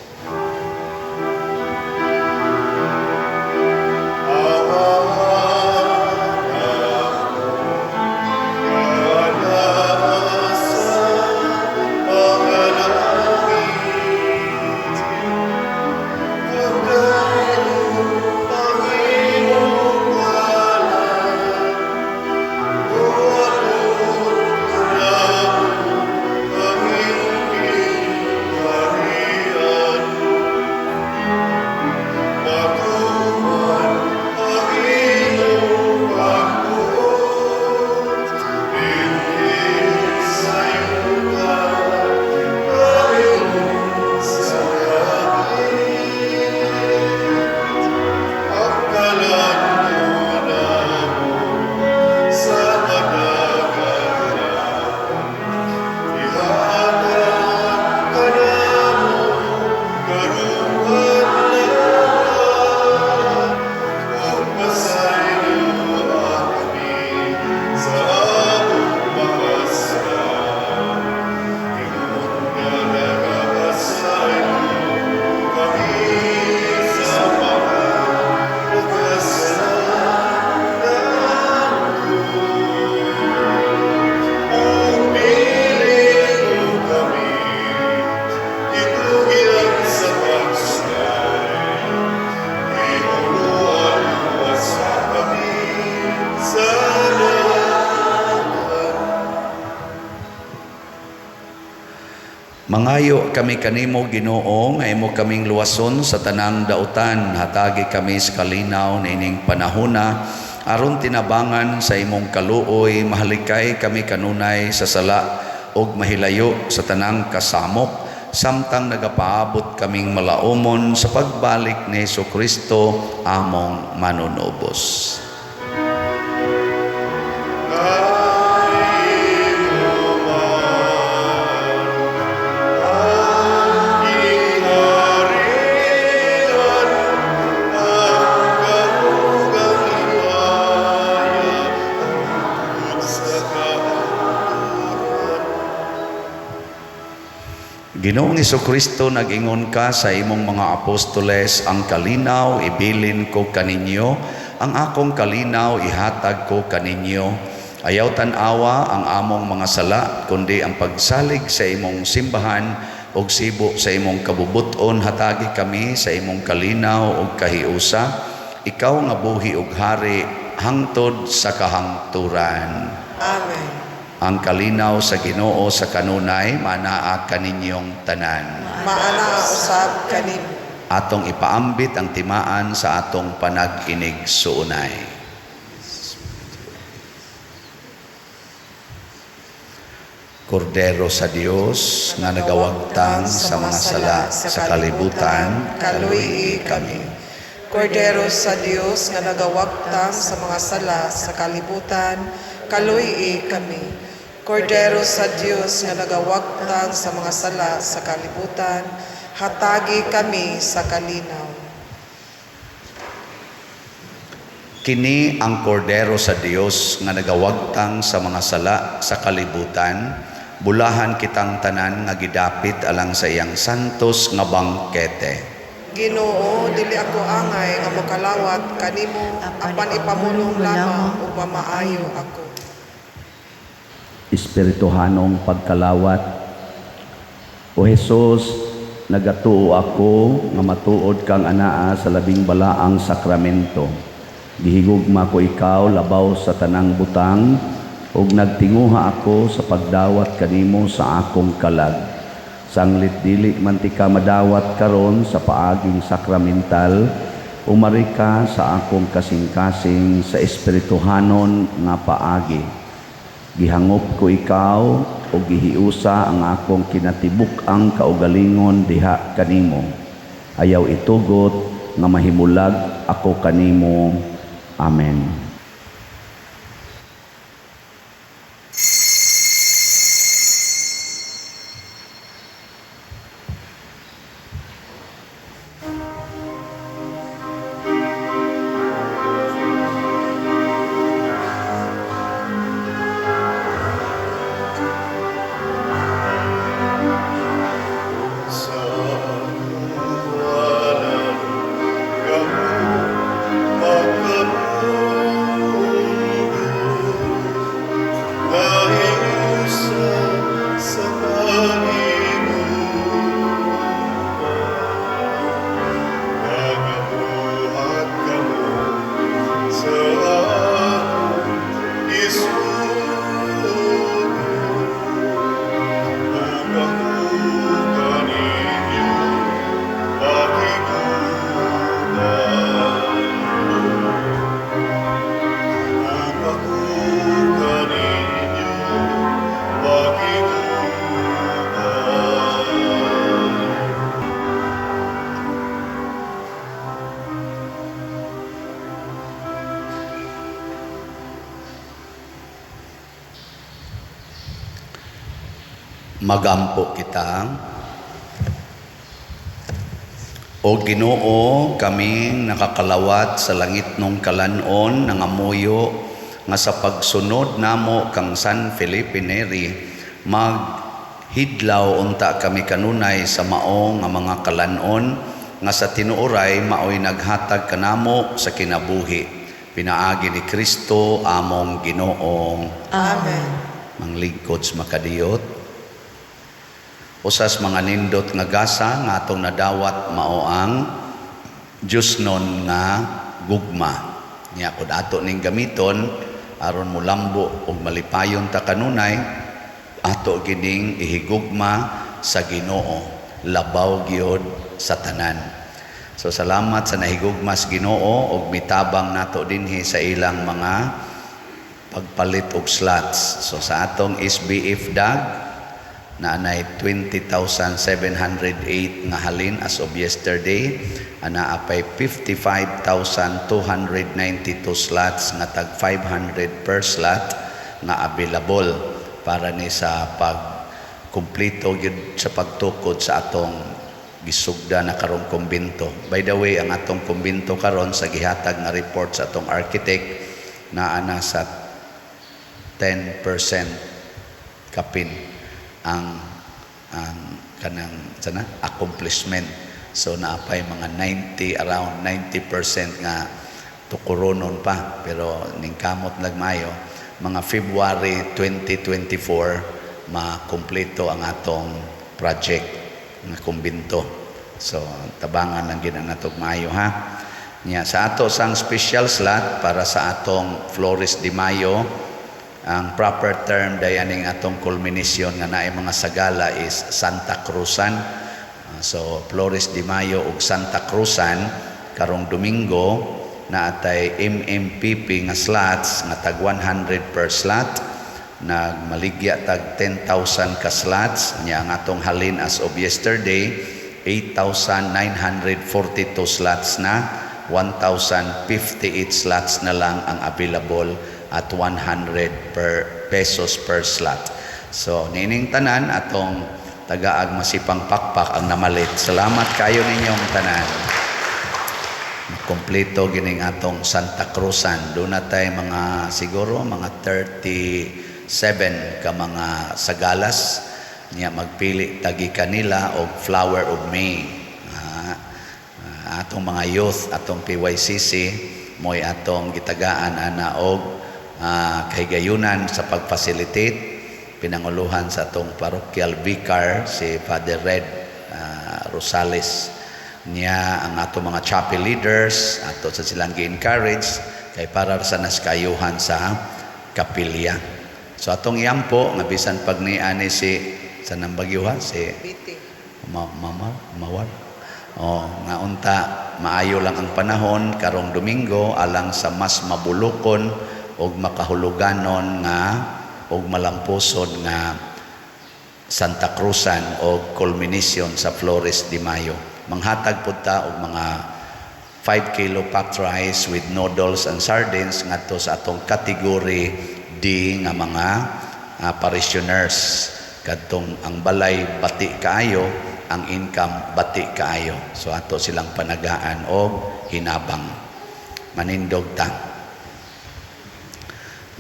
Mangayo kami kanimo Ginoo nga imo kaming luwason sa tanang dautan, hatagi kami sa kalinaw nining panahona aron tinabangan sa imong kaluoy, mahalikay kami kanunay sa sala ug mahilayo sa tanang kasamok samtang nagapaabot kaming malaumon sa pagbalik ni Hesukristo among manunubos. Ginoong Kristo, nag-ingon ka sa imong mga apostoles, ang kalinaw ibilin ko kaninyo, ang akong kalinaw ihatag ko kaninyo. Ayaw tanawa ang among mga sala, kundi ang pagsalig sa imong simbahan og sibo sa imong kabubuton. Hatagi kami sa imong kalinaw og kahiusa, ikaw nga buhi ug hari hangtod sa kahangturan. Amen. Ang kalinaw sa Ginoo sa kanunay manaa kaninyong tanan. Maana usab kanimo. Atong ipaambit ang timaan sa atong panag-inig suunay. Kordero sa Dios nga nagawagtang sa mga sala sa kalibutan, kaluy kami. Kordero sa Dios nga nagawagtang sa mga sala sa kalibutan, kaluy kami. Kordero sa Dios nga nagawagtang sa mga sala sa kalibutan, hatagi kami sa kalinaw. Kini ang kordero sa Dios nga nagawagtang sa mga sala sa kalibutan, bulahan kitang tanan nga gidapit alang sa iyang santos nga bangkete. Ginoo, dili ako angay nga mokalawat kanimo, apan ipamulong lamang ug mamaayo ako. Espirituhanong pagkalawat. O Jesus, nagatuo ako nga matuod kang anaa sa labing balaang sakramento. Gihigugma ko ikaw labaw sa tanang butang, ug nagtinguha ako sa pagdawat kanimo sa akong kalag. Sanglit dili man ti ka madawat karon sa paaging sakramental, umari ka sa akong kasing-kasing sa espirituhanon nga paagi. Gihangop ko ikaw o gihiusa ang akong kinatibuk ang kaugalingon diha kanimo. Ayaw itugot nga mahimulag ako kanimo. Amen. Magampo kita. O Ginoo, kaming nakakalawat sa langit nung kalanon nangamuyo nga sa pagsunod namo kang San Felipe Neri, maghidlaw unta kami kanunay sa mao nga mga kalanon nga sa tinuoray maoy naghatag kanamo sa kinabuhi. Pinaagi ni Kristo among Ginoo. Amen. Manglingkod sa makadiyot. Usas mga nindot nga gasa nga atong nadawat mao ang Diyos nun nga gugma. Nya kung ato ning gamiton aron mulambo ug malipayon ta kanunay, ato gining ihigugma sa Ginoo, labaw gyud sa tanan. So salamat sa nahigugma sa Ginoo ug mitabang nato dinhi sa ilang mga pagpalit og slots. So sa atong SBF DAG na anay 20,708 nga halin as of yesterday, ana apay 55,292 slots nga tag 500 per slot nga available para ni sa pagkumpleto gyud sa pagtukod sa atong gisugda na karong kumbento. By the way, ang atong kumbento karon sa gihatag nga report sa atong architect na ana sa 10% kapin ang kanang sana accomplishment. So naapay mga around 90% nga tukuronon pa, pero ning kamot nagmayo mga February 2024 makumpleto ang atong project nga kumbinto. So tabangan lang gid ang natog maayo ha. Nya sa ato sang special slot para sa atong Flores de Mayo, ang proper term dayaning atong culmination nga naay mga sagala is Santa Cruzan. So Flores de Mayo ug Santa Cruzan karong Domingo na atay MMPP nga slots nga tag 100 per slot, nagmaligya tag 10,000 ka slots. Nya ang atong halin as of yesterday 8,942 slots na, 1,058 slots na lang ang available at 100 pesos per slot. So nining tanan atong tagaag masipang pakpak ang namalit. Salamat kayo ninyong tanan. Kompleto gining atong Santa Cruzan. Doon na tayo mga siguro mga 37 ka mga sagalas niya magpili tagi kanila og Flower of May. Atong mga youth, atong PYCC mo'y atong gitagaan ana og kahigayunan sa pagfacilitate, pinanguluhan sa atong parochial vicar si Father Red Rosales. Niya ang atong mga chapel leaders ato sa silang gi-encourage kay para sa naskayuhan sa kapilya. So atong iyampo nga bisan pag ni ani si sa nambagyuha si Biti. Mawar. Nga unta maayo lang ang panahon karong Domingo alang sa mas mabulokon og makahuluganon nga og malampuson nga Santa Cruzan og culmination sa Flores de Mayo. Manghatag pud ta og mga 5 kilo packed rice with noodles and sardines ngadto sa atong category D nga mga parishioners. Kadtong ang balay bati kaayo, ang income bati kaayo. So ato silang panagaan og hinabang. Manindog ta.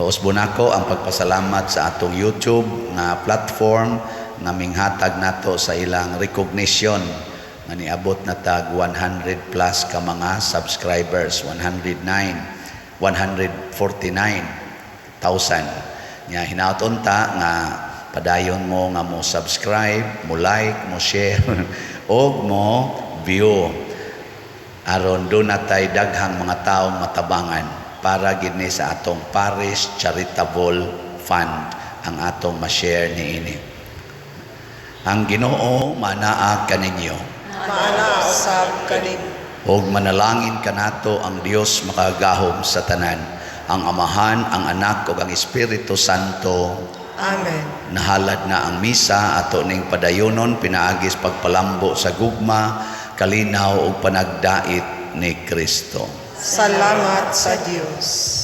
Pausbon ako ang pagpasalamat sa atong YouTube nga platform nga minghatag nato sa ilang recognition nga niabot na tag 100 plus ka mga subscribers, 149,000. Nya hinaut-on ta nga padayon mo nga mo subscribe, mo like, mo share o mo view aron do natay daghang mga taong matabangan para gid sa atong parish charitable fund ang atong ma-share niini. Ang Ginoo manaa kaninyo. Maana usab kanin. Og manalangin kanato ang Dios makagahom sa tanan, ang Amahan, ang Anak ug ang Espiritu Santo. Amen. Nahalad na ang misa ato ning padayonon pinaagis pagpalambo sa gugma, kalinaw ug panagdait ni Kristo. Salamat sa Dios.